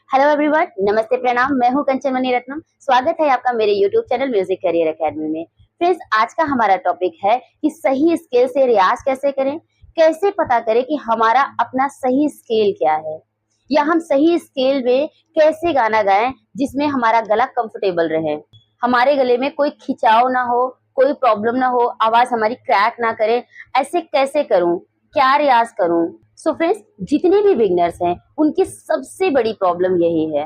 Hello everyone, नमस्ते, प्रणाम। मैं हूं कंचन मणि रत्नम। स्वागत है आपका मेरे YouTube channel music career academy में। फ्रेंड्स, आज का हमारा टॉपिक है कि सही स्केल से रियाज कैसे करें। कैसे पता करें कि हमारा अपना सही स्केल क्या है, या हम सही स्केल में कैसे गाना गाएं जिसमें हमारा गला कंफर्टेबल रहे, हमारे गले में कोई खिंचाव ना हो, कोई प्रॉब्लम ना हो, आवाज हमारी क्रैक ना करे। ऐसे कैसे करूं, क्या रियाज करूं। सो फ्रेंड्स, जितने भी बिगनर्स हैं उनकी सबसे बड़ी प्रॉब्लम यही है,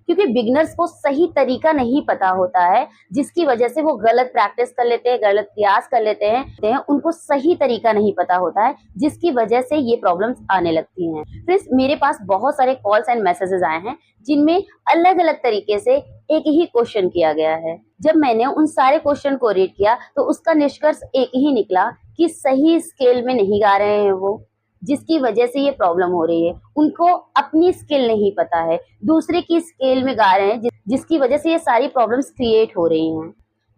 क्योंकि बिगनर्स को सही तरीका नहीं पता होता है, जिसकी वजह से वो गलत प्रैक्टिस कर लेते हैं, गलत प्रयास कर लेते हैं। उनको सही तरीका नहीं पता होता है, जिसकी वजह से ये प्रॉब्लम्स आने लगती हैं। फ्रेंड्स, मेरे पास बहुत सारे कॉल्स एंड मैसेजेस आए हैं जिनमें अलग अलग तरीके से एक ही क्वेश्चन किया गया है। जब मैंने उन सारे क्वेश्चन को रीड किया तो उसका निष्कर्ष एक ही निकला कि सही स्केल में नहीं गा रहे हैं वो, जिसकी वजह से ये प्रॉब्लम हो रही है। उनको अपनी स्किल नहीं पता है, दूसरे की स्केल में गा रहे हैं, जिसकी वजह से ये सारी प्रॉब्लम्स क्रिएट हो रही हैं।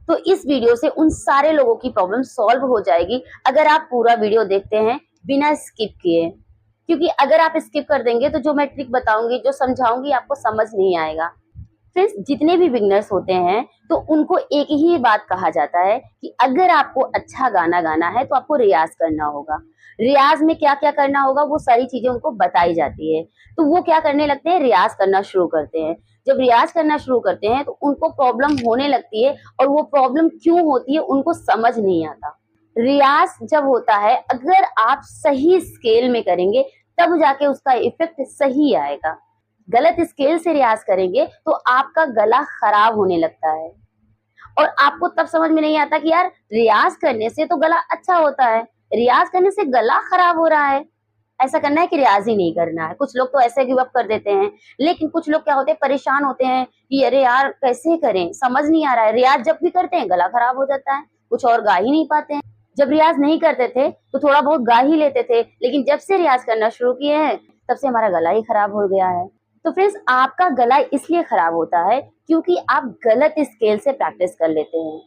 तो इस वीडियो से उन सारे लोगों की प्रॉब्लम सॉल्व हो जाएगी अगर आप पूरा वीडियो देखते हैं बिना स्किप किए। क्योंकि अगर आप स्किप कर देंगे तो जो मैं ट्रिक बताऊंगी, जो समझाऊंगी, आपको समझ नहीं आएगा। फ्रेंड्स, जितने भी बिगनर्स होते हैं तो उनको एक ही बात कहा जाता है कि अगर आपको अच्छा गाना गाना है तो आपको रियाज करना होगा। रियाज में क्या क्या करना होगा वो सारी चीजें उनको बताई जाती है। तो वो क्या करने लगते हैं, रियाज करना शुरू करते हैं। जब रियाज करना शुरू करते हैं तो उनको प्रॉब्लम होने लगती है, और वो प्रॉब्लम क्यों होती है उनको समझ नहीं आता। रियाज जब होता है, अगर आप सही स्केल में करेंगे तब जाके उसका इफेक्ट सही आएगा। गलत स्केल से रियाज करेंगे तो आपका गला खराब होने लगता है, और आपको तब समझ में नहीं आता कि यार, रियाज करने से तो गला अच्छा होता है, रियाज करने से गला खराब हो रहा है। ऐसा करना है कि रियाज ही नहीं करना है। कुछ लोग तो ऐसे गिव अप कर देते हैं, लेकिन कुछ लोग क्या होते हैं, परेशान होते हैं कि अरे यार कैसे करें, समझ नहीं आ रहा है। रियाज जब भी करते हैं गला खराब हो जाता है, कुछ और गा ही नहीं पाते हैं। जब रियाज नहीं करते थे तो थोड़ा बहुत गा ही लेते थे, लेकिन जब से रियाज करना शुरू किए हैं तब से हमारा गला ही खराब हो गया है। तो फ्रेंड्स, आपका गला इसलिए खराब होता है क्योंकि आप गलत स्केल से प्रैक्टिस कर लेते हैं।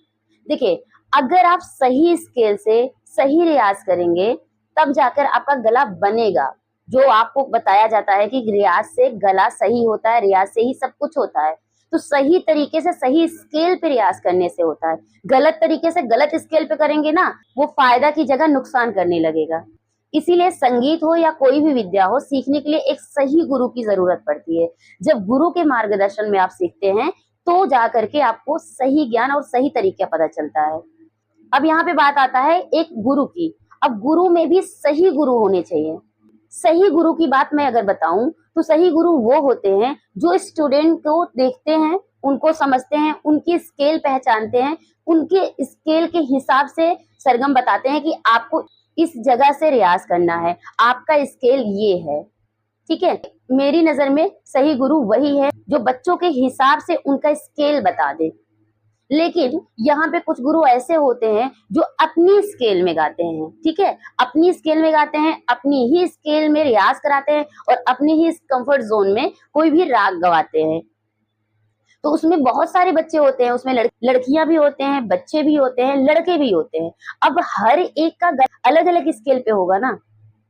देखिए, अगर आप सही स्केल से सही रियाज करेंगे तब जाकर आपका गला बनेगा। जो आपको बताया जाता है कि रियाज से गला सही होता है, रियाज से ही सब कुछ होता है। तो सही तरीके से सही स्केल पे रियाज करने से होता है। गलत तरीके से गलत स्केल पे करेंगे ना, वो फायदा की जगह नुकसान करने लगेगा। इसीलिए संगीत हो या कोई भी विद्या हो, सीखने के लिए एक सही गुरु की जरूरत पड़ती है। जब गुरु के मार्गदर्शन में आप सीखते हैं तो जा करके आपको सही ज्ञान और सही तरीका पता चलता है। अब यहाँ पे बात आता है एक गुरु की। अब गुरु में भी सही गुरु होने चाहिए। सही गुरु की बात मैं अगर बताऊं तो सही गुरु वो होते हैं जो स्टूडेंट को देखते हैं, उनको समझते हैं, उनकी स्केल पहचानते हैं, उनके स्केल के हिसाब से सरगम बताते हैं कि आपको इस जगह से रियाज करना है, आपका स्केल ये है। ठीक है, मेरी नजर में सही गुरु वही है जो बच्चों के हिसाब से उनका स्केल बता दे। लेकिन यहाँ पे कुछ गुरु ऐसे होते हैं जो अपनी स्केल में गाते हैं। ठीक है, अपनी स्केल में गाते हैं, अपनी ही स्केल में रियाज कराते हैं, और अपनी ही कंफर्ट जोन में कोई भी राग गवाते हैं। तो उसमें बहुत सारे बच्चे होते हैं, उसमें लड़कियां भी होते हैं, बच्चे भी होते हैं, लड़के भी होते हैं। अब हर एक का अलग अलग स्केल पे होगा ना,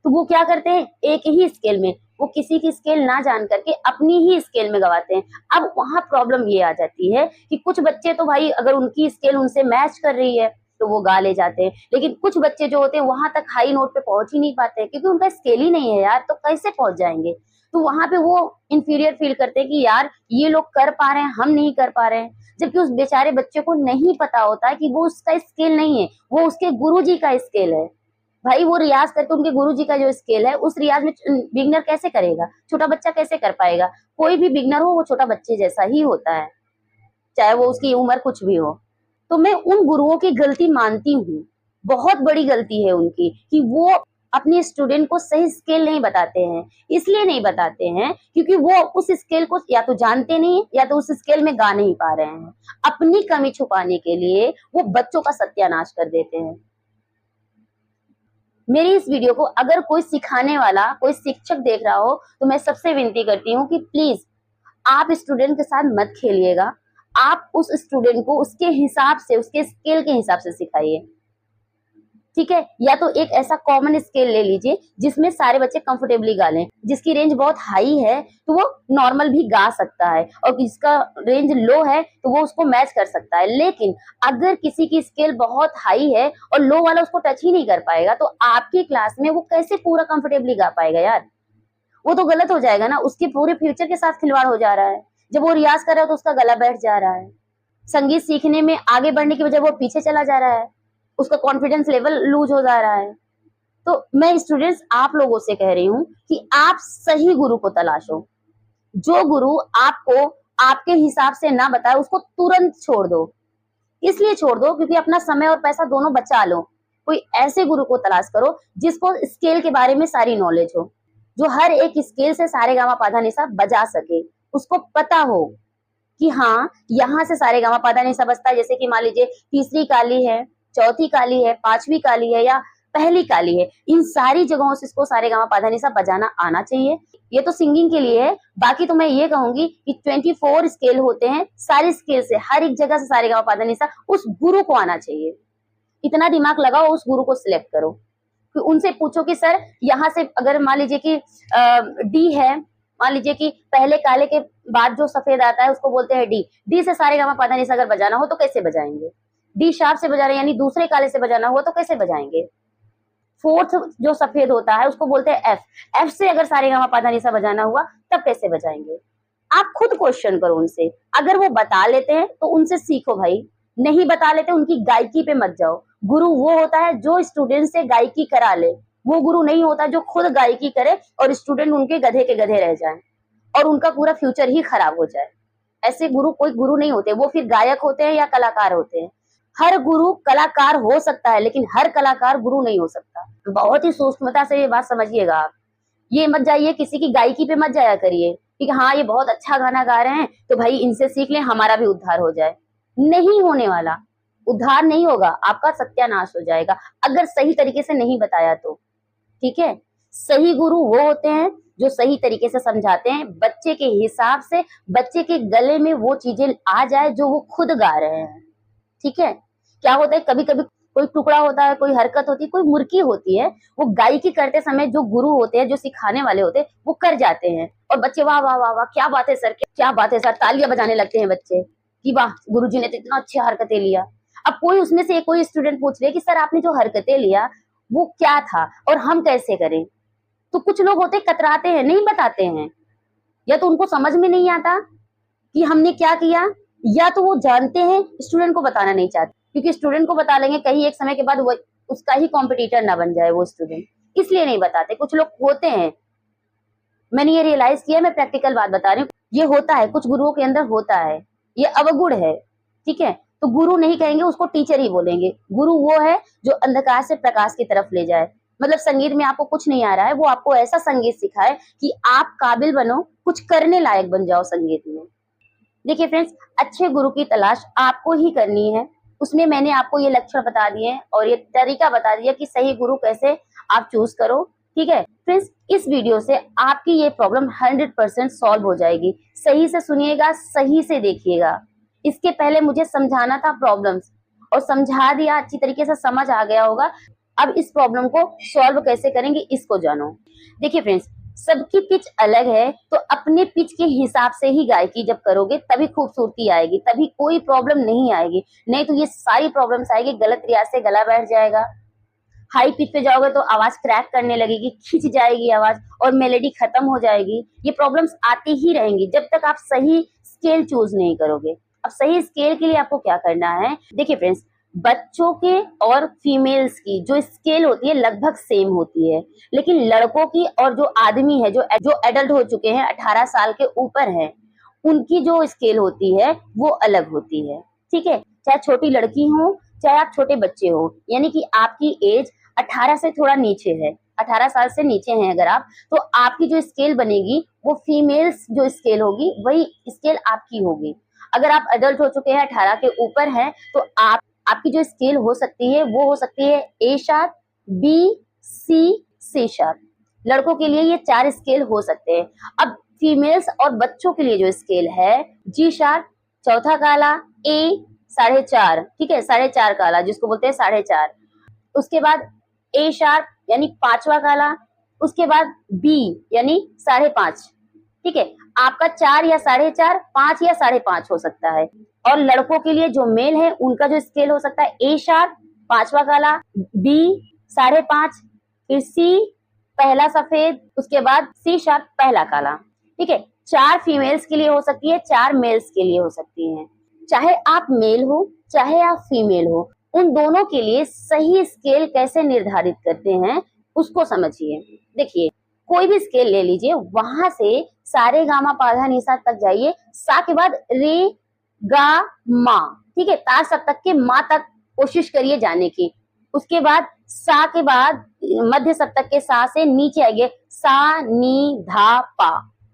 तो वो क्या करते हैं, एक ही स्केल में, वो किसी की स्केल ना जान करके अपनी ही स्केल में गवाते हैं। अब वहां प्रॉब्लम ये आ जाती है कि कुछ बच्चे तो भाई अगर उनकी स्केल उनसे मैच कर रही है तो वो गा ले जाते हैं, लेकिन कुछ बच्चे जो होते हैं वहां तक हाई नोट पे पहुंच ही नहीं पाते हैं, क्योंकि उनका स्केल ही नहीं है यार, तो कैसे पहुंच जाएंगे। तो वहां पे वो इंफीरियर फील करते हैं कि यार ये लोग कर पा रहे हैं, हम नहीं कर पा रहे हैं। जबकि उस बेचारे बच्चे को नहीं पता होता है कि वो उसका स्केल नहीं है, वो उसके गुरुजी का स्केल है। भाई वो रियाज करके उनके गुरुजी का जो स्केल है उस रियाज में बिगनर कैसे करेगा, छोटा बच्चा कैसे कर पाएगा। कोई भी बिगनर हो वो छोटा बच्चे जैसा ही होता है, चाहे वो उसकी उम्र कुछ भी हो। तो मैं उन गुरुओं की गलती मानती हूँ, बहुत बड़ी गलती है उनकी, कि वो अपने स्टूडेंट को सही स्केल नहीं बताते हैं। इसलिए नहीं बताते हैं क्योंकि वो उस स्केल को या तो जानते नहीं या तो उस स्केल में गा नहीं पा रहे हैं। अपनी कमी छुपाने के लिए वो बच्चों का सत्यानाश कर देते हैं। मेरी इस वीडियो को अगर कोई सिखाने वाला, कोई शिक्षक देख रहा हो तो मैं सबसे विनती करती हूँ कि प्लीज आप स्टूडेंट के साथ मत खेलिएगा। आप उस स्टूडेंट को उसके हिसाब से, उसके स्केल के हिसाब से सिखाइए। ठीक है। या तो एक ऐसा कॉमन स्केल ले लीजिए जिसमें सारे बच्चे कंफर्टेबली गा लें। जिसकी रेंज बहुत हाई है तो वो नॉर्मल भी गा सकता है, और जिसका रेंज लो है तो वो उसको मैच कर सकता है। लेकिन अगर किसी की स्केल बहुत हाई है और लो वाला उसको टच ही नहीं कर पाएगा, तो आपकी क्लास में वो कैसे पूरा कंफर्टेबली गा पाएगा यार? वो तो गलत हो जाएगा ना, उसके पूरे फ्यूचर के साथ खिलवाड़ हो जा रहा है। जब वो रियाज कर रहा है तो उसका गला बैठ जा रहा है, संगीत सीखने में आगे बढ़ने की बजाय वो पीछे चला जा रहा है, उसका कॉन्फिडेंस लेवल लूज हो जा रहा है। तो मैं स्टूडेंट्स आप लोगों से कह रही हूँ कि आप सही गुरु को तलाशो। जो गुरु आपको आपके हिसाब से ना बताए उसको तुरंत छोड़ दो। इसलिए छोड़ दो क्योंकि अपना समय और पैसा दोनों बचा लो। कोई ऐसे गुरु को तलाश करो जिसको स्केल के बारे में सारी नॉलेज हो, जो हर एक स्केल से सारे गामा पाधा निशा बजा सके। उसको पता हो कि हाँ यहाँ से सारे गामा पाधा निशा बजता है। जैसे कि मान लीजिए तीसरी काली है, चौथी काली है, पांचवी काली है या पहली काली है, इन सारी जगहों से इसको सारे गामा पाधा निशा बजाना आना चाहिए। ये तो सिंगिंग के लिए है। बाकी तो मैं ये कहूंगी कि 24 स्केल होते हैं, सारी स्केल से हर एक जगह से सारे गामा पाधा निशा उस गुरु को आना चाहिए। इतना दिमाग लगाओ, उस गुरु को सिलेक्ट करो। कि उनसे पूछो कि सर यहाँ से अगर मान लीजिए कि डी है, मान लीजिए कि पहले काले के बाद जो सफेद आता है उसको बोलते हैं डी। डी से सारे गामा पाधा निशा अगर बजाना हो तो कैसे बजाएंगे? डी शार्प से बजा रहे यानी दूसरे काले से बजाना हुआ तो कैसे बजाएंगे? फोर्थ जो सफेद होता है उसको बोलते हैं एफ। एफ से अगर सारे गामा पाधा निशा बजाना हुआ तब कैसे बजाएंगे? आप खुद क्वेश्चन करो उनसे। अगर वो बता लेते हैं तो उनसे सीखो भाई, नहीं बता लेते उनकी गायकी पे मत जाओ। गुरु वो होता है जो स्टूडेंट से गायकी करा ले, वो गुरु नहीं होता जो खुद गायकी करे और स्टूडेंट उनके गधे के गधे रह जाएं और उनका पूरा फ्यूचर ही खराब हो जाए। ऐसे गुरु कोई गुरु नहीं होते, वो फिर गायक होते हैं या कलाकार होते हैं। हर गुरु कलाकार हो सकता है लेकिन हर कलाकार गुरु नहीं हो सकता। बहुत ही सूक्ष्मता से ये बात समझिएगा आप। ये मत जाइए किसी की गायकी पे मत जाया करिए कि हाँ ये बहुत अच्छा गाना गा रहे हैं तो भाई इनसे सीख लें हमारा भी उद्धार हो जाए। नहीं होने वाला, उद्धार नहीं होगा, आपका सत्यानाश हो जाएगा अगर सही तरीके से नहीं बताया तो। ठीक है, सही गुरु वो होते हैं जो सही तरीके से समझाते हैं, बच्चे के हिसाब से, बच्चे के गले में वो चीजें आ जाए जो वो खुद गा रहे हैं। ठीक है, क्या होता है कभी कभी कोई टुकड़ा होता है, कोई हरकत होती है, कोई मुर्की होती है, वो गायकी करते समय जो गुरु होते हैं, जो सिखाने वाले होते हैं, वो कर जाते हैं और बच्चे वाह वाह वाह वाह क्या बात है सर, क्या बात है सर, तालियां बजाने लगते हैं बच्चे कि वाह गुरुजी ने तो इतना अच्छी हरकतें लिया। अब कोई उसमें से कोई स्टूडेंट पूछ ले कि सर आपने जो हरकतें लिया वो क्या था और हम कैसे करें? तो कुछ लोग होते कतराते हैं, नहीं बताते हैं, या तो उनको समझ में नहीं आता कि हमने क्या किया, या तो वो जानते हैं स्टूडेंट को बताना नहीं चाहते, क्योंकि स्टूडेंट को बता लेंगे कहीं एक समय के बाद वो उसका ही कॉम्पिटिटर ना बन जाए वो स्टूडेंट, इसलिए नहीं बताते। कुछ लोग होते हैं, मैंने ये रियलाइज किया, मैं प्रैक्टिकल बात बता रही हूँ, ये होता है कुछ गुरुओं के अंदर होता है, ये अवगुण है। ठीक है, तो गुरु नहीं कहेंगे, उसको टीचर ही बोलेंगे। गुरु वो है जो अंधकार से प्रकाश की तरफ ले जाए। मतलब संगीत में आपको कुछ नहीं आ रहा है, वो आपको ऐसा संगीत सिखाए कि आप काबिल बनो, कुछ करने लायक बन जाओ संगीत में। देखिए फ्रेंड्स, अच्छे गुरु की तलाश आपको ही करनी है। उसमें मैंने आपको ये लक्षण बता दिए और ये तरीका बता दिया कि सही गुरु कैसे आप चूज करो। ठीक है फ्रेंड्स, इस वीडियो से आपकी ये प्रॉब्लम 100% सॉल्व हो जाएगी। सही से सुनिएगा, सही से देखिएगा। इसके पहले मुझे समझाना था प्रॉब्लम्स और समझा दिया, अच्छी तरीके से समझ आ गया होगा। अब इस प्रॉब्लम को सॉल्व कैसे करेंगे इसको जानो। देखिए फ्रेंड्स, सबकी पिच अलग है, तो अपने पिच के हिसाब से ही गायकी जब करोगे तभी खूबसूरती आएगी, तभी कोई प्रॉब्लम नहीं आएगी। नहीं तो ये सारी प्रॉब्लम्स आएगी, गलत रियाज से गला बैठ जाएगा, हाई पिच पे जाओगे तो आवाज क्रैक करने लगेगी, खिंच जाएगी आवाज और मेलोडी खत्म हो जाएगी। ये प्रॉब्लम्स आती ही रहेंगी जब तक आप सही स्केल चूज नहीं करोगे। अब सही स्केल के लिए आपको क्या करना है, देखिए फ्रेंड्स, बच्चों के और फीमेल्स की जो स्केल होती है लगभग सेम होती है, लेकिन लड़कों की और जो आदमी है, जो एडल्ट हो चुके हैं, 18 साल के ऊपर हैं, उनकी जो स्केल होती है वो अलग होती है। ठीक है, चाहे छोटी लड़की हो चाहे आप छोटे बच्चे हो, यानी कि आपकी एज 18 से थोड़ा नीचे है, 18 साल से नीचे हैं अगर आप, तो आपकी जो स्केल बनेगी वो फीमेल्स जो स्केल होगी वही स्केल आपकी होगी। अगर आप एडल्ट हो चुके हैं, 18 के ऊपर हैं, तो आपकी जो स्केल हो सकती है वो हो सकती है ए शार्प, बी, सी शार्प। लड़कों के लिए ये 4 स्केल हो सकते हैं। अब फीमेल्स और बच्चों के लिए जो स्केल है, जी शार्प, चौथा काला, ए 4.5, ठीक है 4.5 काला जिसको बोलते हैं 4.5, उसके बाद ए शार्प यानी पांचवा काला, उसके बाद बी यानी 5.5। ठीक है, आपका 4 या 4.5, 5 या 5.5 हो सकता है। और लड़कों के लिए जो मेल है उनका जो स्केल हो सकता है ए शार्प पांचवा काला, बी 5.5, फिर सी पहला सफेद, उसके बाद सी शार्प पहला काला। ठीक है, 4 फीमेल्स के लिए हो सकती है, 4 मेल्स के लिए हो सकती है। चाहे आप मेल हो चाहे आप फीमेल हो, उन दोनों के लिए सही स्केल कैसे निर्धारित करते हैं उसको समझिए। देखिए, कोई भी स्केल ले लीजिए, वहां से सारे गामा पाधा निशा तक जाइए, सा के बाद रे गा मा। ठीक है, ता सप्तक के मा तक कोशिश करिए जाने की। उसके बाद सा के बाद मध्य सप्तक के सा से नीचे आइए, सा नी धा पा।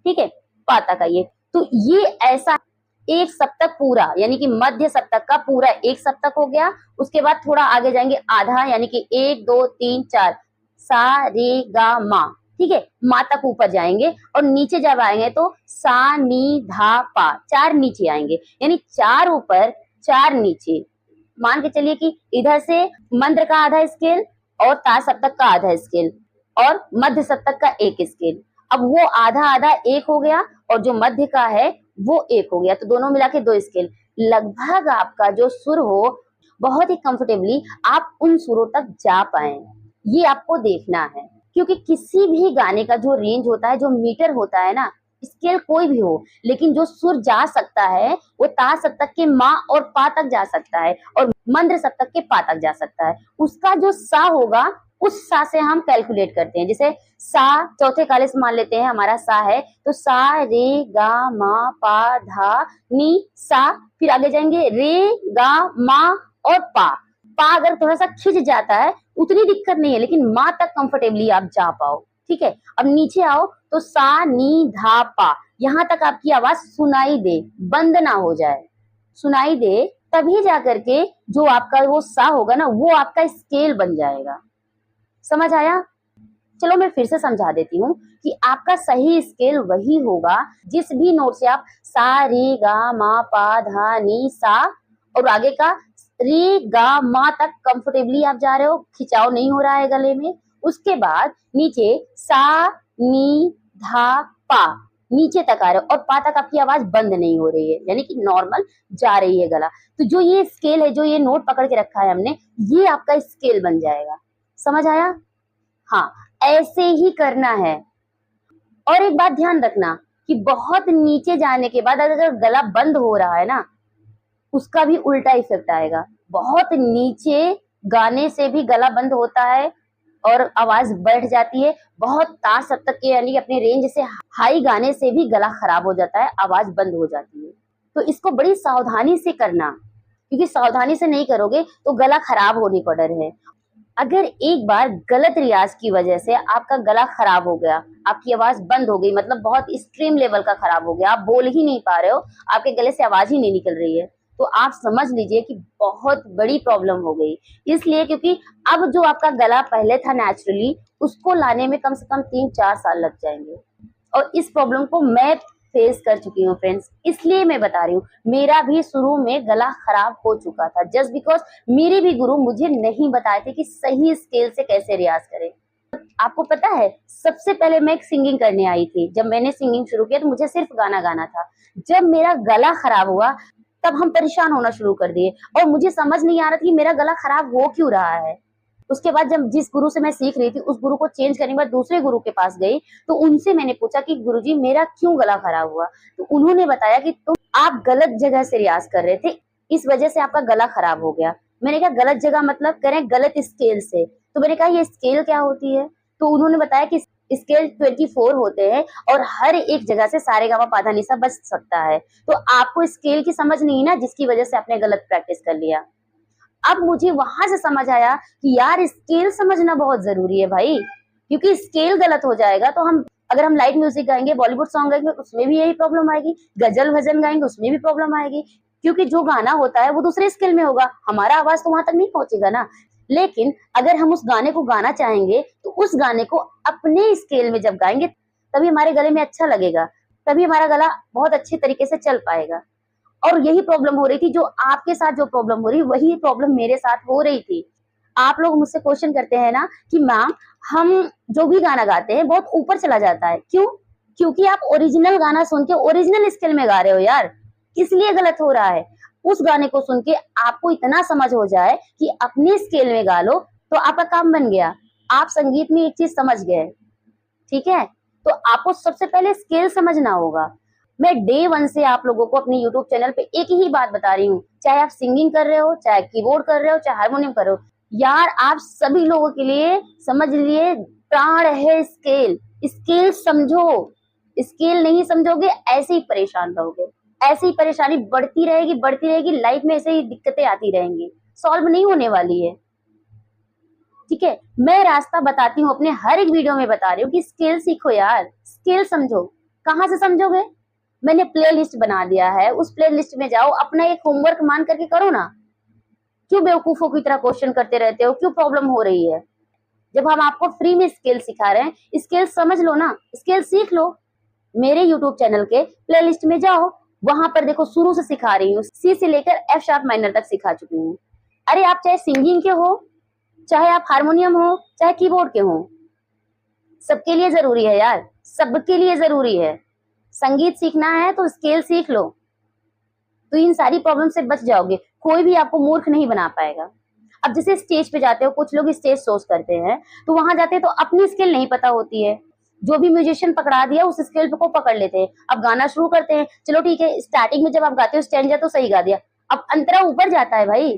ठीक है, पा तक आइए। तो ये ऐसा एक सप्तक पूरा, यानी कि मध्य सप्तक का पूरा एक सप्तक हो गया। उसके बाद थोड़ा आगे जाएंगे आधा, यानी कि 1 2 3 4 सा रे गा मा। ठीक है, मा तक ऊपर जाएंगे और नीचे जब आएंगे तो सा नी धा पा, 4 नीचे आएंगे, यानी 4 ऊपर 4 नीचे। मान के चलिए कि इधर से मंत्र का आधा स्केल और ता सप्तक का आधा स्केल और मध्य सप्तक का एक स्केल। अब वो आधा आधा एक हो गया और जो मध्य का है वो एक हो गया, तो दोनों मिला के 2 स्केल। लगभग आपका जो सुर हो बहुत ही कंफर्टेबली आप उन सुरों तक जा पाए, ये आपको देखना है। क्योंकि किसी भी गाने का जो रेंज होता है, जो मीटर होता है ना, स्केल कोई भी हो, लेकिन जो सुर जा सकता है वो ता सप्तक के मा और पा तक जा सकता है और मंद्र सप्तक के पा तक जा सकता है। उसका जो सा होगा उस सा से हम कैलकुलेट करते हैं। जैसे सा चौथे काले से मान लेते हैं हमारा सा है, तो सा रे गा मा पा धा नी सा, फिर आगे जाएंगे रे गा मा और पा। पा अगर थोड़ा सा खिंच जाता है उतनी दिक्कत नहीं है, लेकिन मा तक कंफर्टेबली आप जा पाओ। ठीक है, अब नीचे आओ तो सा नी धा पा, यहाँ तक आपकी आवाज सुनाई दे, बंद ना हो जाए, सुनाई दे, तभी जाकर के जो आपका वो सा होगा ना वो आपका स्केल बन जाएगा। समझ आया? चलो मैं फिर से समझा देती हूँ कि आपका सही स्केल वही होगा जिस भी नोट से आप सा रे गा मा पा धा नी सा और आगे का रे गा मा तक कंफर्टेबली आप जा रहे हो, खिंचाव नहीं हो रहा है गले में। उसके बाद नीचे सा नी धा पा, नीचे तक आ रहे हो और पा तक आपकी आवाज बंद नहीं हो रही है, यानी कि नॉर्मल जा रही है गला। तो जो ये स्केल है, जो ये नोट पकड़ के रखा है हमने, ये आपका स्केल बन जाएगा। समझ आया? हाँ, ऐसे ही करना है। और एक बात ध्यान रखना कि बहुत नीचे जाने के बाद अगर गला बंद हो रहा है ना, उसका भी उल्टा इफेक्ट आएगा। बहुत नीचे गाने से भी गला बंद होता है और आवाज बैठ जाती है। बहुत तार सप्तक के यानी अपने रेंज से हाई गाने से भी गला खराब हो जाता है, आवाज बंद हो जाती है। तो इसको बड़ी सावधानी से करना, क्योंकि सावधानी से नहीं करोगे तो गला खराब होने का डर है। अगर एक बार गलत रियाज की वजह से आपका गला खराब हो गया, आपकी आवाज बंद हो गई, मतलब बहुत एक्सट्रीम लेवल का खराब हो गया, आप बोल ही नहीं पा रहे हो, आपके गले से आवाज ही नहीं निकल रही है, तो आप समझ लीजिए कि बहुत बड़ी प्रॉब्लम हो गई। इसलिए क्योंकि अब जो आपका गला पहले था नेचुरली, उसको लाने में कम से कम 3-4 साल लग जाएंगे। और इस प्रॉब्लम को मैं फेस कर चुकी हूँ फ्रेंड्स, इसलिए मैं बता रही हूँ। मेरा भी शुरू में गला खराब हो चुका था, जस्ट बिकॉज मेरे भी गुरु मुझे नहीं बताए थे कि सही स्केल से कैसे रियाज करें। आपको पता है, सबसे पहले मैं एक सिंगिंग करने आई थी। जब मैंने सिंगिंग शुरू किया तो मुझे सिर्फ गाना गाना था। जब मेरा गला खराब हुआ तब हम परेशान होना शुरू कर दिए और मुझे समझ नहीं आ रहा था कि मेरा गला खराब हो क्यों रहा है। उसके बाद जब जिस गुरु से मैं सीख रही थी उस गुरु को चेंज करने के बाद दूसरे गुरु के पास गई, तो उनसे मैंने पूछा कि गुरुजी मेरा क्यों गला खराब हुआ। तो उन्होंने बताया कि आप गलत जगह से रियाज कर रहे थे, इस वजह से आपका गला खराब हो गया। मैंने कहा गलत जगह मतलब कह रहे हैं गलत स्केल से। तो मैंने कहा ये स्केल क्या होती है? तो उन्होंने बताया कि स्केल 24 होते हैं और हर एक जगह से सारेगामा पाधा निसा बच सकता है। तो आपको स्केल की समझ नहीं ना, जिसकी वजह से आपने गलत प्रैक्टिस कर लिया। अब मुझे वहां से समझ आया कि यार स्केल समझना बहुत जरूरी है भाई, क्योंकि स्केल गलत हो जाएगा तो अगर हम लाइट म्यूजिक गाएंगे, बॉलीवुड सॉन्ग गाएंगे, उसमें भी यही प्रॉब्लम आएगी। गजल भजन गाएंगे उसमें भी प्रॉब्लम आएगी, क्योंकि जो गाना होता है वो दूसरे स्केल में होगा, हमारा आवाज तो वहां तक नहीं पहुंचेगा ना। लेकिन अगर हम उस गाने को गाना चाहेंगे तो उस गाने को अपने स्केल में जब गाएंगे तभी हमारे गले में अच्छा लगेगा, तभी हमारा गला बहुत अच्छे तरीके से चल पाएगा। और यही प्रॉब्लम हो रही थी, जो आपके साथ जो प्रॉब्लम हो रही वही प्रॉब्लम मेरे साथ हो रही थी। आप लोग मुझसे क्वेश्चन करते हैं ना कि मैम हम जो भी गाना गाते हैं बहुत ऊपर चला जाता है, क्यों? क्योंकि आप ओरिजिनल गाना सुन के ओरिजिनल स्केल में गा रहे हो यार, इसलिए गलत हो रहा है। उस गाने को सुन के आपको इतना समझ हो जाए कि अपने स्केल में गा लो, तो आपका काम बन गया। आप संगीत में एक चीज समझ गए, ठीक है? तो आपको सबसे पहले स्केल समझना होगा। मैं डे वन से आप लोगों को अपने यूट्यूब चैनल पे एक ही बात बता रही हूँ, चाहे आप सिंगिंग कर रहे हो, चाहे कीबोर्ड कर रहे हो, चाहे हारमोनियम कर रहे हो, यार आप सभी लोगों के लिए समझ लिए प्राण है स्केल। स्केल समझो, स्केल नहीं समझोगे ऐसे ही परेशान रहोगे, ऐसे ही परेशानी बढ़ती रहेगी, लाइफ में ऐसे ही दिक्कतें आती रहेंगी, सॉल्व नहीं होने वाली है। ठीक है, मैं रास्ता बताती हूँ, अपने हर एक वीडियो में बता रही हूँ कि स्केल सीखो यार, स्केल समझो। कहाँ से समझोगे? मैंने प्ले लिस्ट बना दिया है, उस प्ले लिस्ट में जाओ, अपना एक होमवर्क मान करके करो ना। क्यों बेवकूफों की तरह क्वेश्चन करते रहते हो? क्यों प्रॉब्लम हो रही है? जब हम आपको फ्री में स्केल सिखा रहे हैं, स्केल समझ लो ना, स्केल सीख लो। मेरे यूट्यूब चैनल के प्ले लिस्ट में जाओ, वहां पर देखो शुरू से सिखा रही हूँ, सी से लेकर एफ शार्प माइनर तक सिखा चुकी हूँ। अरे आप चाहे सिंगिंग के हो, चाहे आप हारमोनियम हो, चाहे कीबोर्ड के हो, सबके लिए जरूरी है यार, सबके लिए जरूरी है। संगीत सीखना है तो स्केल सीख लो, तो इन सारी प्रॉब्लम से बच जाओगे, कोई भी आपको मूर्ख नहीं बना पाएगा। अब जैसे स्टेज पे जाते हो, कुछ लोग स्टेज शोज करते हैं, तो वहां जाते हैं तो अपनी स्किल नहीं पता होती है, जो भी म्यूजिशियन पकड़ा दिया उस स्केल को पकड़ लेते हैं। अब गाना शुरू करते हैं, चलो ठीक है, स्टार्टिंग में जब आप गाते हो स्टैंजा तो सही गा दिया, अब अंतरा ऊपर जाता है भाई।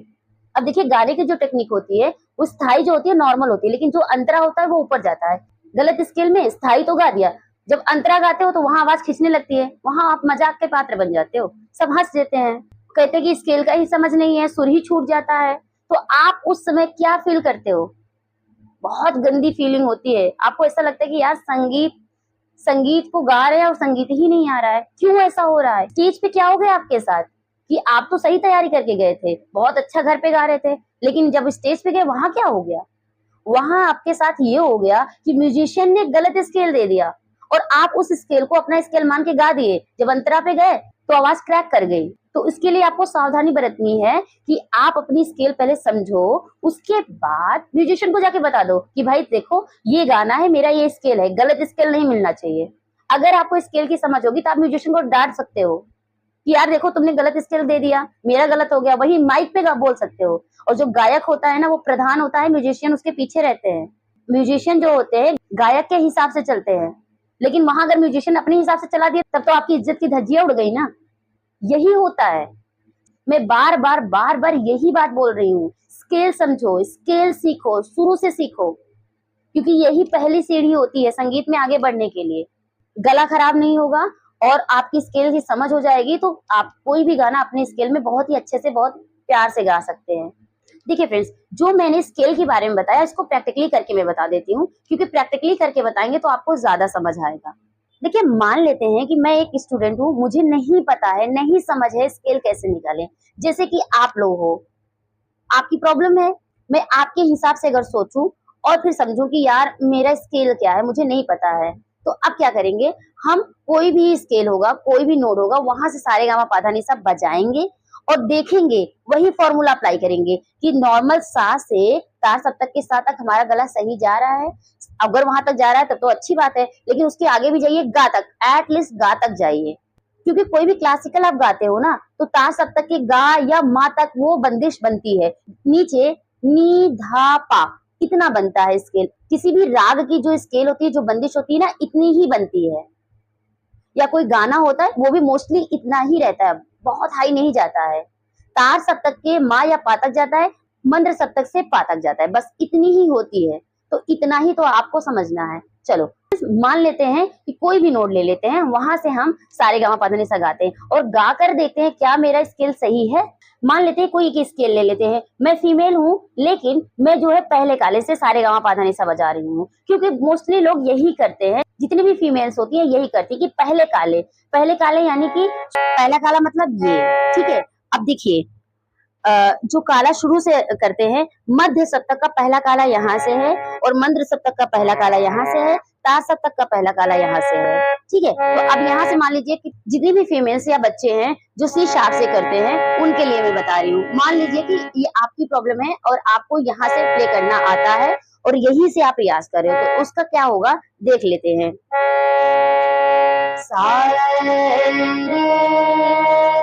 अब देखिए गाने की जो टेक्निक होती है वो स्थाई जो होती है नॉर्मल होती है, लेकिन जो अंतरा होता है वो ऊपर जाता है। गलत स्केल में स्थाई तो गा दिया, जब अंतरा गाते हो तो वहां आवाज खींचने लगती है, वहां आप मजाक के पात्र बन जाते हो, सब हंस देते हैं, कहते हैं कि स्केल का ही समझ नहीं है, सुर ही छूट जाता है। तो आप उस समय क्या फील करते हो? बहुत गंदी फीलिंग होती है, आपको ऐसा लगता है कि यार संगीत संगीत को गा रहे हैं और संगीत ही नहीं आ रहा है, क्यों ऐसा हो रहा है? स्टेज पे क्या हो गया आपके साथ कि आप तो सही तैयारी करके गए थे, बहुत अच्छा घर पे गा रहे थे, लेकिन जब स्टेज पे गए वहां क्या हो गया? वहां आपके साथ ये हो गया कि म्यूजिशियन ने गलत स्केल दे दिया और आप उस स्केल को अपना स्केल मान के गा दिए, जब अंतरा पे गए तो आवाज क्रैक कर गई। तो इसके लिए आपको सावधानी बरतनी है कि आप अपनी स्केल पहले समझो, उसके बाद म्यूजिशियन को जाके बता दो कि भाई देखो ये गाना है, मेरा ये स्केल है, गलत स्केल नहीं मिलना चाहिए। अगर आपको स्केल की समझ होगी तो आप म्यूजिशियन को डांट सकते हो कि यार देखो तुमने गलत स्केल दे दिया, मेरा गलत हो गया, वही माइक पे बोल सकते हो। और जो गायक होता है ना वो प्रधान होता है, म्यूजिशियन उसके पीछे रहते हैं। म्यूजिशियन जो होते हैं गायक के हिसाब से चलते हैं, लेकिन वहां अगर म्यूजिशियन अपने हिसाब से चला दिया तब तो आपकी इज्जत की धज्जियां उड़ गई ना। यही होता है, मैं बार बार यही बात बोल रही हूँ, स्केल समझो, स्केल सीखो, शुरू से सीखो, क्योंकि यही पहली सीढ़ी होती है संगीत में आगे बढ़ने के लिए। गला खराब नहीं होगा और आपकी स्केल की समझ हो जाएगी तो आप कोई भी गाना अपने स्केल में बहुत ही अच्छे से, बहुत प्यार से गा सकते हैं। देखिए फ्रेंड्स, जो मैंने स्केल के बारे में बताया इसको प्रैक्टिकली करके मैं बता देती हूँ, क्योंकि प्रैक्टिकली करके बताएंगे तो आपको ज्यादा समझ आएगा। देखिए मान लेते हैं कि मैं एक स्टूडेंट हूँ, मुझे नहीं पता है, नहीं समझ है स्केल कैसे निकालें। जैसे कि आप लोग हो, आपकी प्रॉब्लम है, मैं आपके हिसाब से अगर सोचूं और फिर समझूं कि यार मेरा स्केल क्या है, मुझे नहीं पता है, तो अब क्या करेंगे, हम कोई भी स्केल होगा, कोई भी नोट होगा, वहां से सारे गामा पाधा निसा बजाएंगे और देखेंगे, वही फॉर्मूला अप्लाई करेंगे कि नॉर्मल सा से तार सप्तक के साथ तक हमारा गला सही जा रहा है। अगर वहां तक जा रहा है तब तो अच्छी बात है, लेकिन उसके आगे भी जाइए, गा तक, एटलीस्ट गा तक जाइए, क्योंकि कोई भी क्लासिकल आप गाते हो ना तो ता सप्तक के गा या मा तक वो बंदिश बनती है, नीचे नी धा पा इतना बनता है स्केल। किसी भी राग की जो स्केल होती है, जो बंदिश होती है ना, इतनी ही बनती है। या कोई गाना होता है वो भी मोस्टली इतना ही रहता है, बहुत हाई नहीं जाता है। तार सप्तक के मा या पा तक जाता है, मंद्र सप्तक से पा तक जाता है, बस इतनी ही होती है। तो इतना ही तो आपको समझना है। चलो मान लेते हैं कि कोई भी नोट ले लेते हैं, वहां से हम सारे गामा पा धा नि सा गाते हैं और गा कर देखते हैं क्या मेरा स्केल सही है। मान लेते हैं कोई एक स्केल ले लेते हैं, मैं फीमेल हूँ लेकिन मैं जो है पहले काले से सारे गामा पा धा नि सा बजा रही हूँ, क्योंकि मोस्टली लोग यही करते हैं, जितनी भी फीमेल्स होती है यही करती है कि पहले काले यानी कि पहला काला मतलब ये, ठीक है। अब देखिए जो काला शुरू से करते हैं, मध्य सप्तक का पहला काला यहाँ से है और मंद्र सप्तक का पहला काला यहाँ से है, ता सप्तक का पहला काला यहाँ से है। ठीक है, तो अब यहाँ से मान लीजिए कि जितनी भी फीमेल्स या बच्चे हैं जो सी शार्प से करते हैं उनके लिए मैं बता रही हूँ। मान लीजिए कि ये आपकी प्रॉब्लम है और आपको यहाँ से प्ले करना आता है और यहीं से आप रियाज कर रहे हो, तो उसका क्या होगा देख लेते हैं। सा रे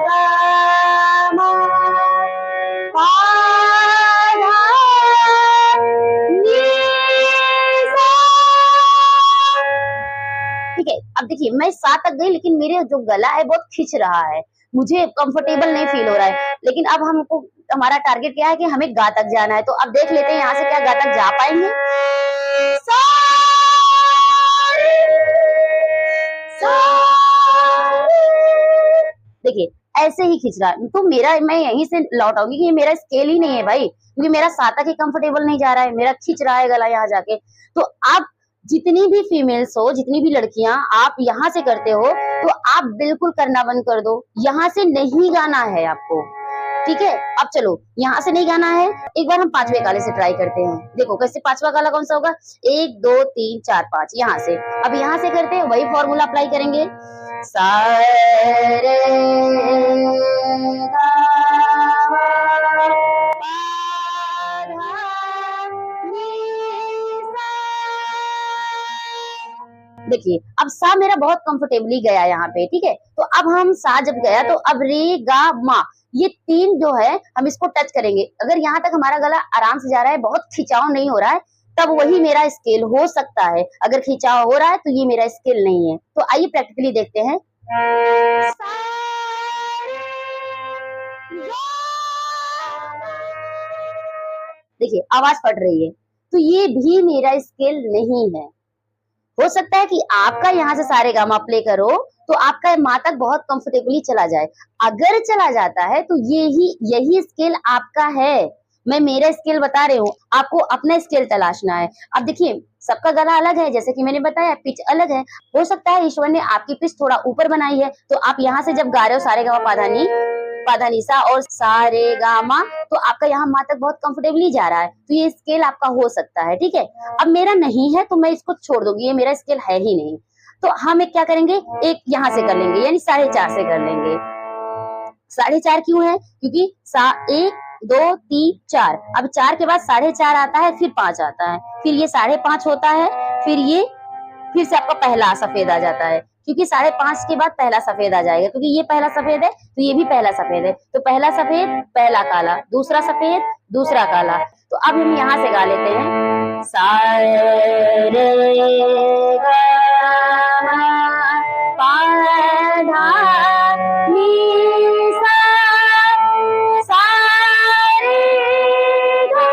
गा मा पा धा नी सा। ठीक है, अब देखिए मैं सा तक गई लेकिन मेरे जो गला है बहुत खिंच रहा है, मुझे कंफर्टेबल नहीं फील हो रहा है। लेकिन अब हमको हमारा टारगेट क्या है कि हमें गा तक जाना है, तो अब देख लेते हैं यहाँ से क्या गा तक जा पाएंगे। सा देखिए ऐसे ही खींच रहा है, तो मेरा मैं यहीं से लौट आऊंगी कि ये मेरा स्केल ही नहीं है भाई, क्योंकि मेरा सा तक ही कंफर्टेबल नहीं जा रहा है, मेरा खींच रहा है गला यहाँ जाके। तो आप जितनी भी फीमेल्स हो, जितनी भी लड़कियां आप यहाँ से करते हो, तो आप बिल्कुल करना बंद कर दो, यहाँ से नहीं गाना है आपको। ठीक है, अब चलो यहाँ से नहीं गाना है, एक बार हम पांचवें काले से ट्राई करते हैं। देखो कैसे पांचवा काला कौन सा होगा, 1 2 3 4 5 यहाँ से। अब यहाँ से करते हैं वही फॉर्मूला अप्लाई करेंगे। सा रे गा मा पा धा नी सा। देखिए अब सा मेरा बहुत कंफर्टेबली गया यहाँ पे। ठीक है, तो अब हम सा जब गया तो अब रे गा मा, ये तीन जो है हम इसको टच करेंगे। अगर यहाँ तक हमारा गला आराम से जा रहा है, बहुत खिंचाव नहीं हो रहा है, तब वही मेरा स्केल हो सकता है। अगर खिंचाव हो रहा है तो ये मेरा स्केल नहीं है। तो आइए प्रैक्टिकली देखते हैं। देखिए आवाज फट रही है, तो ये भी मेरा स्केल नहीं है। हो सकता है कि आपका यहाँ से सारे गामा प्ले करो तो आपका मा तक बहुत कंफर्टेबली चला जाए। अगर चला जाता है तो यही स्केल आपका है। मैं मेरा स्केल बता रही हूँ, आपको अपना स्केल तलाशना है। अब देखिए सबका गला अलग है, जैसे कि मैंने बताया पिच अलग है। हो सकता है ईश्वर ने आपकी पिच थोड़ा ऊपर बनाई है, तो आप यहाँ से जब गा रहे हो सारे गामा पाधा नी सा और सा रे गा मा, तो आपका यहाँ मा तक बहुत कंफर्टेबली जा रहा है, तो ये स्केल आपका हो सकता है। ठीक है, अब मेरा नहीं है तो मैं इसको छोड़ दूंगी, ये मेरा स्केल है ही नहीं। तो हम एक क्या करेंगे, एक यहाँ से कर लेंगे, यानी 4.5 से कर लेंगे। 4.5 क्यों है, क्योंकि 1 2 3 4, अब 4 के बाद 4.5 आता है, फिर 5 आता है, फिर ये 5.5 होता है, फिर से आपका पहला सफेद आ जाता है, क्योंकि 5.5 के बाद पहला सफेद आ जाएगा, क्योंकि ये पहला सफेद है तो ये भी पहला सफेद है। तो पहला सफेद पहला काला, दूसरा सफेद दूसरा काला। तो अब हम यहाँ से गा लेते हैं। सा रे गा मा पा धा नी सा, सा रे गा।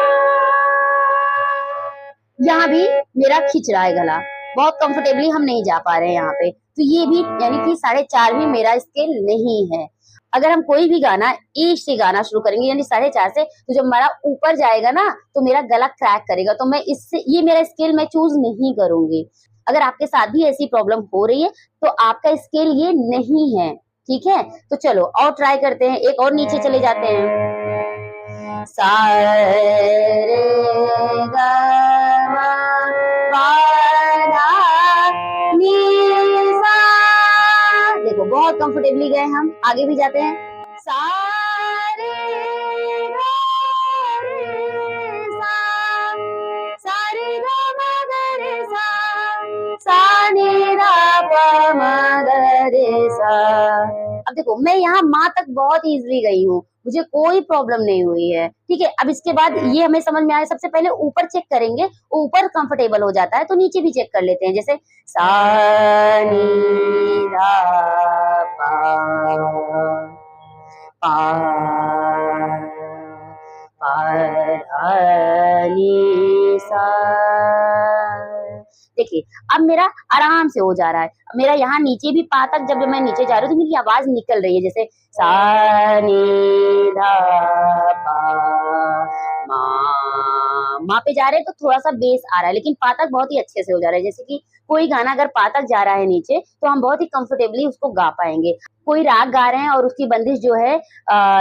यहाँ भी मेरा खिंच रहा है गला, बहुत कंफर्टेबली हम नहीं जा पा रहे हैं यहाँ पे। तो ये भी यानी कि 4.5 भी मेरा स्केल नहीं है। अगर हम कोई भी गाना ए से गाना शुरू करेंगे यानी 4.5 से, तो जब हमारा ऊपर जाएगा ना तो मेरा गला क्रैक करेगा, तो मैं इससे ये मेरा स्केल मैं चूज नहीं करूंगी। अगर आपके साथ भी ऐसी प्रॉब्लम हो रही है तो आपका स्केल ये नहीं है। ठीक है, तो चलो और ट्राई करते हैं, एक और नीचे चले जाते हैं। सा रे गा मा पा धा नी सा। देखो बहुत कंफर्टेबली गए हम, आगे भी जाते हैं। सा रे गा रे सा, सा रे गा मा गा रे सा, सा नी धा पा मा गा रे सा। अब देखो मैं यहाँ माँ तक बहुत इजीली गई हूँ, मुझे कोई प्रॉब्लम नहीं हुई है। ठीक है, अब इसके बाद ये हमें समझ में आया, सबसे पहले ऊपर चेक करेंगे, ऊपर कंफर्टेबल हो जाता है तो नीचे भी चेक कर लेते हैं। जैसे सा नी धा पा धा नी सा। देखिए अब मेरा आराम से हो जा रहा है। मेरा यहाँ नीचे भी पा तक जब मैं नीचे जा रही हूँ तो मेरी आवाज निकल रही है, जैसे सा नी धा पा मा मा पे जा रहे हैं तो थोड़ा सा बेस आ रहा है, लेकिन पा तक बहुत ही अच्छे से हो जा रहा है। जैसे कि कोई गाना अगर पा तक जा रहा है नीचे, तो हम बहुत ही कंफर्टेबली उसको गा पाएंगे। कोई राग गा रहे हैं और उसकी बंदिश जो है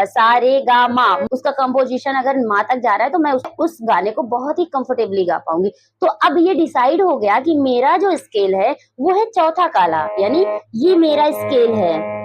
सा रे गा मा, उसका कंपोजिशन अगर मा तक जा रहा है तो मैं उस गाने को बहुत ही कंफर्टेबली गा पाऊंगी। तो अब ये डिसाइड हो गया कि मेरा जो स्केल है वो है चौथा काला, यानी ये मेरा स्केल है।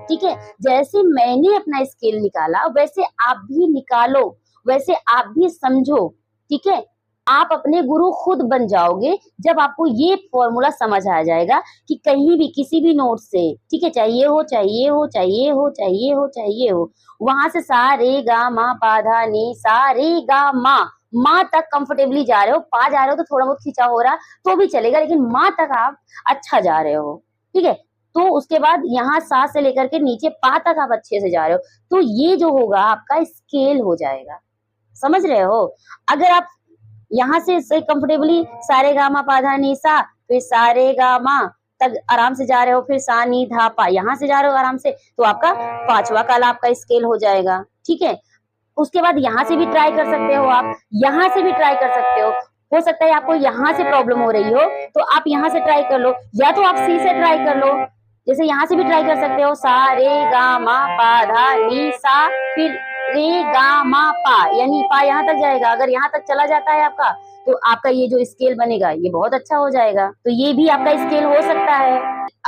ठीक है, जैसे मैंने अपना स्केल निकाला वैसे आप भी निकालो, वैसे आप भी समझो। ठीक है, आप अपने गुरु खुद बन जाओगे जब आपको ये फॉर्मूला समझ आ जाएगा कि कहीं भी किसी भी नोट से, ठीक है, चाहिए हो चाहिए हो चाहिए हो चाहिए हो चाहिए हो, वहां से सा रे गा मा पा धा नी सा रे गा माँ तक कंफर्टेबली जा रहे हो। पा जा रहे हो तो थोड़ा बहुत खिंचा हो रहा तो भी चलेगा, लेकिन माँ तक आप अच्छा जा रहे हो। ठीक है, तो उसके बाद यहाँ सा से लेकर के नीचे पा तक आप अच्छे से जा रहे हो, तो ये जो होगा आपका स्केल हो जाएगा। समझ रहे हो? अगर आप यहाँ से कंफर्टेबली सारे गा मा पा धा नी सा, फिर सारे गा मा तक आराम से जा रहे हो, फिर सा नी धा पा यहाँ से जा रहे हो आराम से, तो आपका पांचवा काला आपका स्केल हो जाएगा। ठीक है, उसके बाद यहाँ से भी ट्राई कर सकते हो, आप यहाँ से भी ट्राई कर सकते हो सकता है आपको यहाँ से प्रॉब्लम हो रही हो तो आप यहाँ से ट्राई कर लो, या तो आप सी से ट्राई कर लो। जैसे यहाँ से भी ट्राई कर सकते हो, सा रे गा मा पा धा नी सा, फिर रे गा मा पा, यानी पा यहाँ तक जाएगा। अगर यहाँ तक चला जाता है आपका, तो आपका ये जो स्केल बनेगा ये बहुत अच्छा हो जाएगा। तो ये भी आपका स्केल हो सकता है,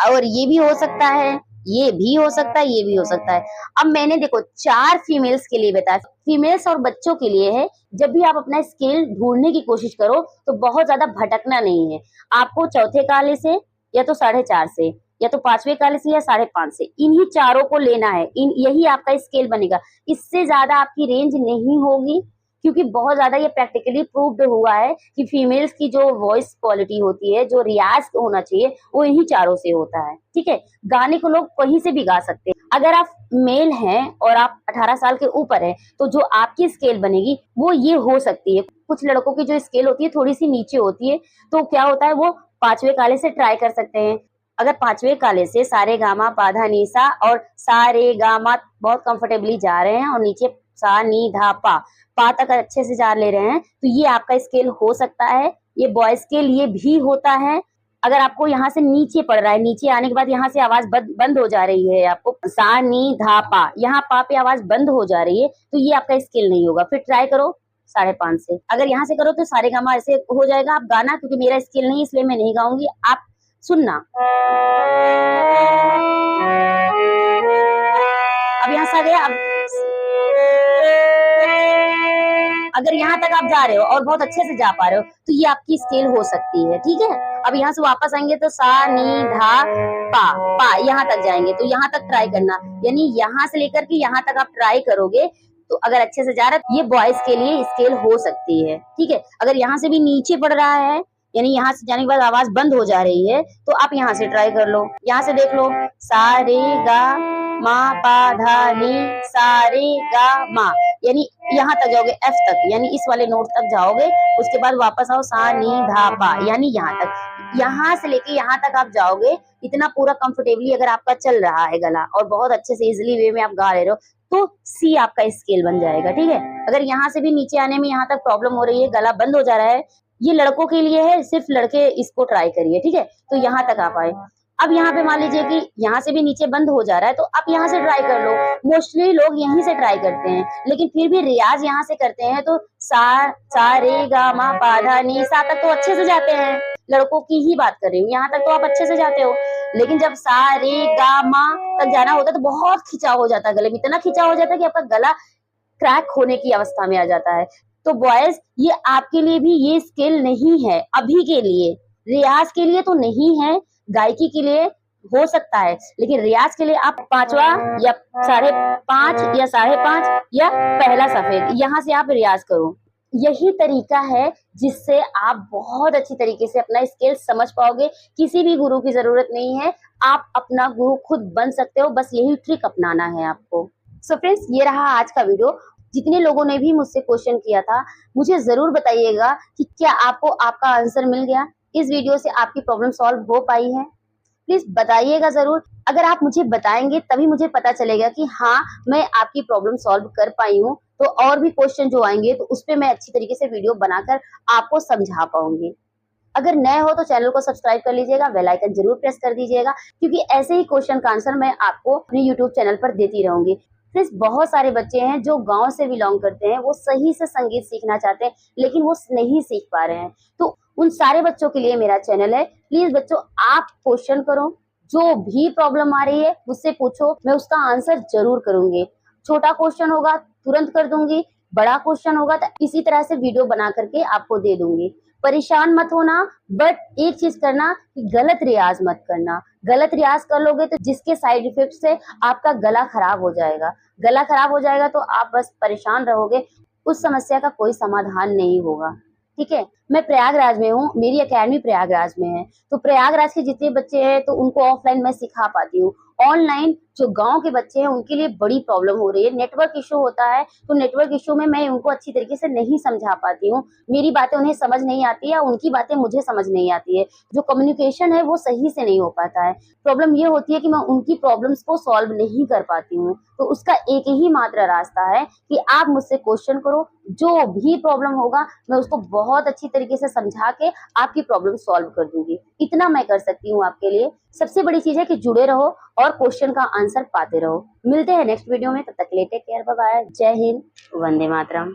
और ये भी हो सकता है, ये भी हो सकता है, ये भी हो सकता है। अब मैंने देखो 4 फीमेल्स के लिए बताया, फीमेल्स और बच्चों के लिए है। जब भी आप अपना स्केल ढूंढने की कोशिश करो तो बहुत ज्यादा भटकना नहीं है। आपको चौथे काले से या तो 4.5 से या तो 5वें काले से या 5.5 से, इन्हीं चारों को लेना है। यही आपका स्केल बनेगा। इससे ज्यादा आपकी रेंज नहीं होगी, क्योंकि बहुत ज्यादा ये प्रैक्टिकली प्रूव्ड हुआ है कि फीमेल्स की जो वॉइस क्वालिटी होती है, जो रियाज होना चाहिए, वो इन्हीं चारों से होता है। ठीक है, गाने को लोग कहीं से भी गा सकते हैं। अगर आप मेल हैं और आप 18 साल के ऊपर हैं, तो जो आपकी स्केल बनेगी वो ये हो सकती है। कुछ लड़कों की जो स्केल होती है थोड़ी सी नीचे होती है, तो क्या होता है वो 5वें काले से ट्राई कर सकते हैं। अगर 5वें काले से सारे गामा पा धा नी सा और सारे गामा बहुत कंफर्टेबली जा रहे हैं और नीचे सा नी धा पा तक अच्छे से जा ले रहे हैं, तो ये आपका स्केल हो सकता है। ये बॉयज के लिए भी होता है। अगर आपको यहाँ से नीचे पड़ रहा है, नीचे आने के बाद यहाँ से आवाज बंद हो जा रही है, आपको सा नी धा पा, यहाँ पा पे आवाज बंद हो जा रही है, तो ये आपका स्केल नहीं होगा। फिर ट्राई करो 5.5 से। अगर यहाँ से करो तो सारे गामा ऐसे हो जाएगा। आप गाना, क्योंकि मेरा स्केल नहीं इसलिए मैं नहीं गाऊंगी, आप सुनना। अब यहाँ से आ गया। अब अगर यहाँ तक आप जा रहे हो और बहुत अच्छे से जा पा रहे हो, तो ये आपकी स्केल हो सकती है। ठीक है, अब यहाँ से वापस आएंगे तो सा नी धा पा यहाँ तक जाएंगे, तो यहाँ तक ट्राई करना, यानी यहाँ से लेकर के यहाँ तक आप ट्राई करोगे तो अगर अच्छे से जा रहा है, ये बॉयज के लिए स्केल हो सकती है। ठीक है, अगर यहाँ से भी नीचे पड़ रहा है, यानी यहाँ से जाने के बाद आवाज बंद हो जा रही है, तो आप यहाँ से ट्राई कर लो। यहाँ से देख लो, सा रे गा मा पा धा नी सा रे गा मा, यानी यहाँ तक जाओगे एफ तक, यानी इस वाले नोट तक जाओगे। उसके बाद वापस आओ सा नी धा पा, यानी यहाँ तक। यहाँ से लेके यहाँ तक आप जाओगे, इतना पूरा कंफर्टेबली अगर आपका चल रहा है गला और बहुत अच्छे से इजिली वे में आप गा रहे हो, तो सी आपका स्केल बन जाएगा। ठीक है, अगर यहाँ से भी नीचे आने में यहाँ तक प्रॉब्लम हो रही है, गला बंद हो जा रहा है, ये लड़कों के लिए है, सिर्फ लड़के इसको ट्राई करिए। ठीक है, तो यहाँ तक आप आए। अब यहाँ पे मान लीजिए कि यहाँ से भी नीचे बंद हो जा रहा है, तो आप यहाँ से ट्राई कर लो। मोस्टली लोग यहीं से ट्राई करते हैं, लेकिन फिर भी रियाज यहाँ से करते हैं, तो सा रे गा मा पा धा नी सा तक तो अच्छे से जाते हैं। लड़कों की ही बात कर रही हूँ, यहाँ तक तो आप अच्छे से जाते हो। लेकिन जब सा रे गा मा तक जाना होता है तो बहुत खिंचाव हो जाता है, गले में इतना खिंचाव हो जाता है कि आपका गला क्रैक होने की अवस्था में आ जाता है। तो बॉयज, ये आपके लिए भी ये स्किल नहीं है अभी के लिए। रियाज के लिए तो नहीं है, गायकी के लिए हो सकता है, लेकिन रियाज के लिए आप 5वां या 5.5 या 5.5 या पहला सफेद, यहाँ से आप रियाज करो। यही तरीका है जिससे आप बहुत अच्छी तरीके से अपना स्केल समझ पाओगे। किसी भी गुरु की जरूरत नहीं है, आप अपना गुरु खुद बन सकते हो, बस यही ट्रिक अपनाना है आपको। सो फ्रेंड्स, ये रहा आज का वीडियो। जितने लोगों ने भी मुझसे क्वेश्चन किया था, मुझे जरूर बताइएगा कि क्या आपको आपका आंसर मिल गया, इस वीडियो से आपकी प्रॉब्लम सॉल्व हो पाई है। प्लीज बताइएगा जरूर। अगर आप मुझे बताएंगे तभी मुझे पता चलेगा कि हाँ, मैं आपकी प्रॉब्लम सॉल्व कर पाई हूँ। तो और भी क्वेश्चन जो आएंगे तो उस पे मैं अच्छी तरीके से वीडियो बनाकर आपको समझा पाऊंगी। अगर नए हो तो चैनल को सब्सक्राइब कर लीजिएगा, बेल आइकन जरूर प्रेस कर दीजिएगा, क्योंकि ऐसे ही क्वेश्चन का आंसर मैं आपको अपने यूट्यूब चैनल पर देती रहूंगी। फ्रेंड्स, बहुत सारे बच्चे हैं जो गांव से बिलोंग करते हैं, वो सही से संगीत सीखना चाहते हैं लेकिन वो नहीं सीख पा रहे हैं। तो उन सारे बच्चों के लिए मेरा चैनल है। प्लीज बच्चों, आप क्वेश्चन करो, जो भी प्रॉब्लम आ रही है मुझसे पूछो, मैं उसका आंसर जरूर करूंगी। छोटा क्वेश्चन होगा तुरंत कर दूंगी, बड़ा क्वेश्चन होगा तो इसी तरह से वीडियो बना करके आपको दे दूंगी। परेशान मत होना, बट एक चीज करना कि गलत रियाज मत करना। गलत रियाज कर लोगे तो जिसके साइड इफेक्ट से आपका गला खराब हो जाएगा। गला खराब हो जाएगा तो आप बस परेशान रहोगे, उस समस्या का कोई समाधान नहीं होगा। ठीक है, मैं प्रयागराज में हूँ, मेरी एकेडमी प्रयागराज में है। तो प्रयागराज के जितने बच्चे हैं तो उनको ऑफलाइन मैं सिखा पाती हूँ। ऑनलाइन जो गांव के बच्चे हैं उनके लिए बड़ी प्रॉब्लम हो रही है, नेटवर्क इशू होता है। तो नेटवर्क इशू में मैं उनको अच्छी तरीके से नहीं समझा पाती हूँ, मेरी बातें उन्हें समझ नहीं आती है, उनकी बातें मुझे समझ नहीं आती है। जो कम्युनिकेशन है वो सही से नहीं हो पाता है। प्रॉब्लम ये होती है कि मैं उनकी प्रॉब्लम्स को सॉल्व नहीं कर पाती हूँ। तो उसका एक ही मात्र रास्ता है कि आप मुझसे क्वेश्चन करो, जो भी प्रॉब्लम होगा मैं उसको बहुत अच्छी तरीके से समझा के आपकी प्रॉब्लम सॉल्व कर दूंगी। इतना मैं कर सकती हूँ आपके लिए। सबसे बड़ी चीज है कि जुड़े रहो और क्वेश्चन का आंसर पाते रहो। मिलते हैं नेक्स्ट वीडियो में, तब तक के लिए टेक केयर, बाय बाय, जय हिंद, वंदे मातरम।